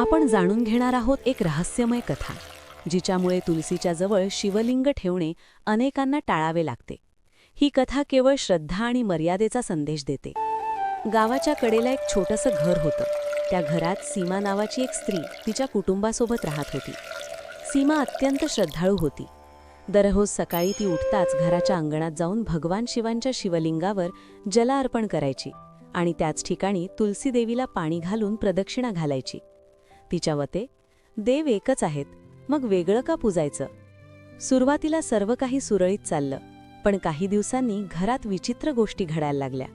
आपण जाणून घेणार आहोत एक रहस्यमय कथा, जिच्यामुळे तुलसीच्या जवळ शिवलिंग ठेवणे अनेकांना टाळावे लागते. ही कथा केवळ श्रद्धा आणि मर्यादेचा संदेश देते. गावाच्या कडेला एक छोटंसं घर होतं. त्या घरात सीमा नावाची एक स्त्री तिच्या कुटुंबासोबत राहत होती. सीमा अत्यंत श्रद्धाळू होती. दररोज सकाळी ती उठताच घराच्या अंगणात जाऊन भगवान शिवांच्या शिवलिंगावर जल अर्पण करायची आणि त्याच ठिकाणी तुलसी देवीला पाणी घालून प्रदक्षिणा घालायची. तिच्या मते देव एकच आहेत, मग वेगळं का पूजायचं? सुरुवातीला सर्व काही सुरळीत चाललं, पण काही दिवसांनी घरात विचित्र गोष्टी घडायला लागल्या.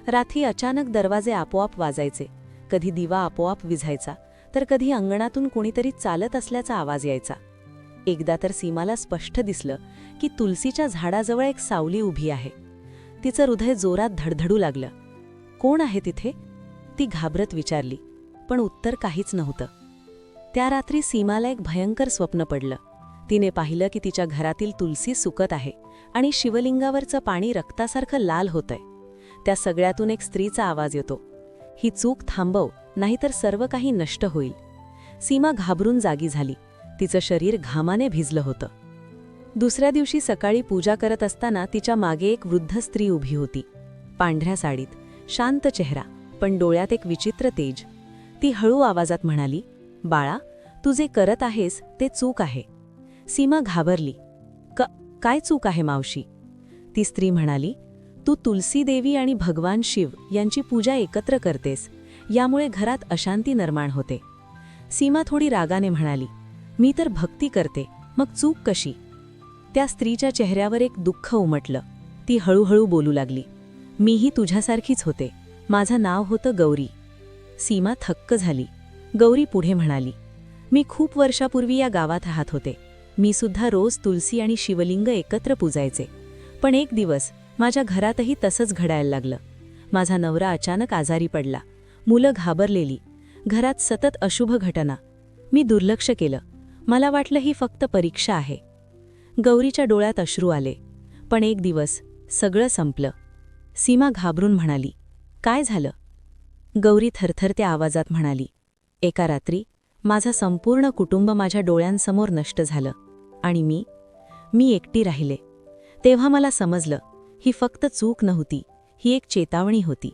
रात्री अचानक दरवाजे आपोआप वाजायचे, कधी दिवा आपोआप विझायचा, तर कधी अंगणातून कोणीतरी चालत असल्याचा आवाज यायचा. एकदा तर सीमाला स्पष्ट दिसलं की तुलसीच्या झाडाजवळ एक सावली उभी आहे. तिचं हृदय जोरात धडधडू लागलं. कोण आहे तिथे? ती घाबरत विचारली, पण उत्तर काहीच नव्हतं. त्या रात्री सीमाला एक भयंकर स्वप्न पडलं. तिने पाहिलं की तिच्या घरातील तुलसी सुकत आहे आणि शिवलिंगावरचं पाणी रक्तासारखं लाल होतंय. त्या सगळ्यातून एक स्त्रीचा आवाज येतो, ही चूक थांबव, नाहीतर सर्व काही नष्ट होईल. सीमा घाबरून जागी झाली. तिचं शरीर घामाने भिजलं होतं. दुसऱ्या दिवशी सकाळी पूजा करत असताना तिच्या मागे एक वृद्ध स्त्री उभी होती. पांढऱ्या साडीत, शांत चेहरा, पण डोळ्यात एक विचित्र तेज. ती हळू आवाजात म्हणाली, बाळा, तू जे करत आहेस ते चूक आहे. सीमा घाबरली. काय चूक आहे मावशी? ती स्त्री म्हणाली, तू तुलसी देवी आणि भगवान शिव यांची पूजा एकत्र करतेस, यामुळे घरात अशांती निर्माण होते. सीमा थोडी रागाने म्हणाली, मी तर भक्ती करते, मग चूक कशी? त्या स्त्रीच्या चेहऱ्यावर एक दुःख उमटलं. ती हळूहळू बोलू लागली, मीही तुझ्यासारखीच होते. माझं नाव होतं गौरी. सीमा थक्क झाली. गौरी पुढे म्हणाली, मी खूप वर्षापूर्वी या गावात राहत होते. मी सुद्धा रोज तुलसी आणि शिवलिंग एकत्र पूजायचे. पण एक दिवस माझ्या घरातही तसंच घडायला लागलं. माझा नवरा अचानक आजारी पडला. मुलं घाबरलेली. घरात सतत अशुभ घटना. मी दुर्लक्ष केलं. मला वाटलं ही फक्त परीक्षा आहे. गौरीच्या डोळ्यात अश्रू आले. पण एक दिवस सगळं संपलं. सीमा घाबरून म्हणाली, काय झालं? गौरी थरथरत्या आवाजात म्हणाली, एका रात्री माझं संपूर्ण कुटुंब माझ्या डोळ्यांसमोर नष्ट झालं आणि मी एकटी राहिले. तेव्हा मला समजलं, ही फक्त चूक नव्हती, ही एक चेतावणी होती.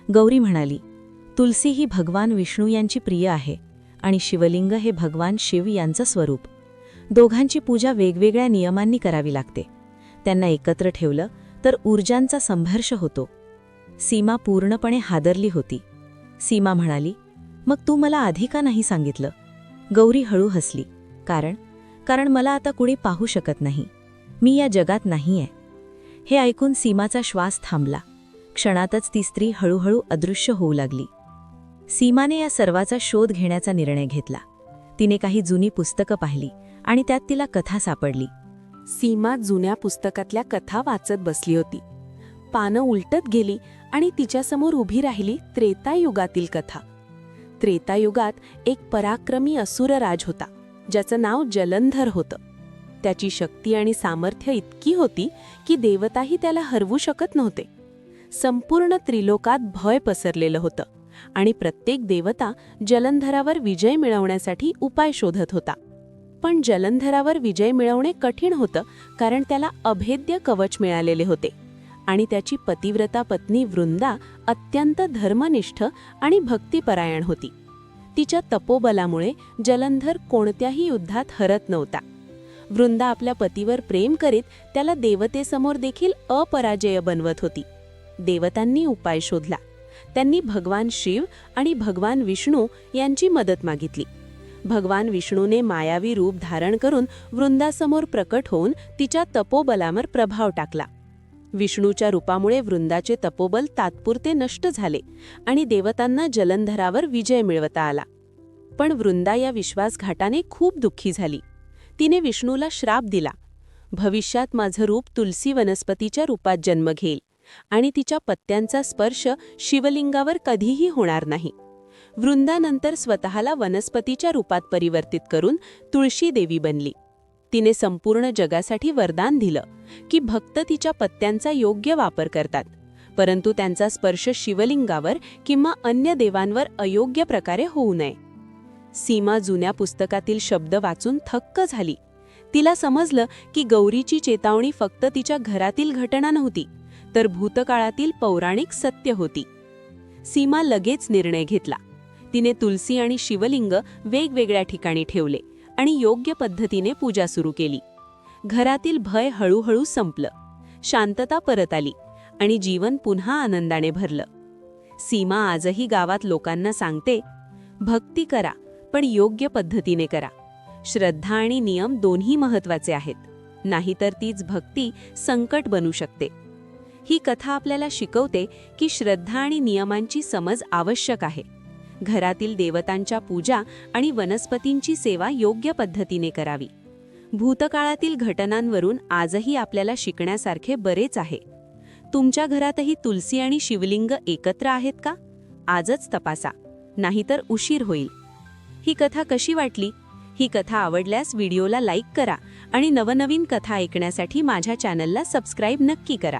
गौरी म्हणाली, तुलसी ही भगवान विष्णू यांची प्रिय आहे आणि शिवलिंग हे भगवान शिव यांचं स्वरूप. दोघांची पूजा वेगवेगळ्या नियमांनी करावी लागते. त्यांना एकत्र ठेवलं तर ऊर्जांचा संघर्ष होतो. सीमा पूर्णपणे हादरली होती. सीमा म्हणाली, मग तू मला आधी का नाही सांगितलं? गौरी हळू हसली, कारण मला आता कुणी पाहू शकत नाही. मी या जगात नाहीये. हे ऐकून सीमाचा श्वास थांबला. क्षणातच ती स्त्री हळूहळू अदृश्य होऊ लागली. सीमाने या सर्वाचा शोध घेण्याचा निर्णय घेतला. तिने काही जुनी पुस्तकं पाहिली आणि त्यात तिला कथा सापडली. सीमा जुन्या पुस्तकातल्या कथा वाचत बसली होती. पानं उलटत गेली आणि तिच्यासमोर उभी राहिली त्रेतायुगातील कथा. त्रेतायुगात एक पराक्रमी असुरराज होता, ज्याचं नाव जलंधर होतं. त्याची शक्ती आणि सामर्थ्य इतकी होती की देवताही त्याला हरवू शकत नव्हते. संपूर्ण त्रिलोकात भय पसरलेलं होतं आणि प्रत्येक देवता जलंधरावर विजय मिळवण्यासाठी उपाय शोधत होता. पण जलंधरावर विजय मिळवणे कठीण होतं, कारण त्याला अभेद्य कवच मिळालेले होते आणि त्याची पतिव्रता पत्नी वृंदा अत्यंत धर्मनिष्ठ आणि भक्तिपरायण होती. तिच्या तपोबलामुळे जलंधर कोणत्याही युद्धात हरत नव्हता. वृंदा आपल्या पतीवर प्रेम करीत त्याला देवतेसमोर देखील अपराजय बनवत होती. देवतांनी उपाय शोधला. त्यांनी भगवान शिव आणि भगवान विष्णू यांची मदत मागितली. भगवान विष्णूने मायावी रूप धारण करून वृंदासमोर प्रकट होऊन तिच्या तपोबलावर प्रभाव टाकला. विष्णूच्या रूपामुळे वृंदाचे तपोबल तात्पुरते नष्ट झाले आणि देवतांना जलंधरावर विजय मिळवता आला. पण वृंदा या विश्वासघाताने खूप दुःखी झाली. तिने विष्णूला श्राप दिला, भविष्यात माझं रूप तुलसी वनस्पतीच्या रूपात जन्म घेईल आणि तिच्या पत्त्यांचा स्पर्श शिवलिंगावर कधीही होणार नाही. वृंदानंतर स्वतःला वनस्पतीच्या रूपात परिवर्तित करून तुळशी देवी बनली. तिने संपूर्ण जगासाठी वरदान दिलं की भक्त तिच्या पत्त्यांचा योग्य वापर करतात, परंतु त्यांचा स्पर्श शिवलिंगावर किंवा अन्य देवांवर अयोग्य प्रकारे होऊ नये. सीमा जुन्या पुस्तकातील शब्द वाचून थक्क झाली. तिला समजलं की गौरीची चेतावणी फक्त तिच्या घरातील घटना नव्हती, तर भूतकाळातील पौराणिक सत्य होती. सीमा लगेच निर्णय घेतला. तिने तुलसी आणि शिवलिंग वेगवेगळ्या ठिकाणी ठेवले आणि योग्य पद्धतीने पूजा सुरू केली. घरातील भय हळूहळू संपलं, शांतता परत आली आणि जीवन पुन्हा आनंदाने भरलं. सीमा आजही गावात लोकांना सांगते, भक्ती करा, पण योग्य पद्धतीने करा. श्रद्धा आणि नियम दोन्ही महत्त्वाचे आहेत, नाहीतर तीच भक्ती संकट बनू शकते. ही कथा आपल्याला शिकवते की श्रद्धा आणि नियमांची समज आवश्यक आहे. घरातील देवतांच्या पूजा आणि वनस्पतींची सेवा योग्य पद्धतीने करावी. भूतकाळातील घटनांवरून आजही आपल्याला शिकण्यासारखे बरेच आहे. तुमच्या घरातही तुलसी आणि शिवलिंग एकत्र आहेत का? आजच तपासा, नाहीतर उशीर होईल. ही कथा कशी वाटली? ही कथा आवडल्यास व्हिडिओला लाईक करा आणि नवनवीन कथा ऐकण्यासाठी माझ्या चॅनलला सबस्क्राईब नक्की करा.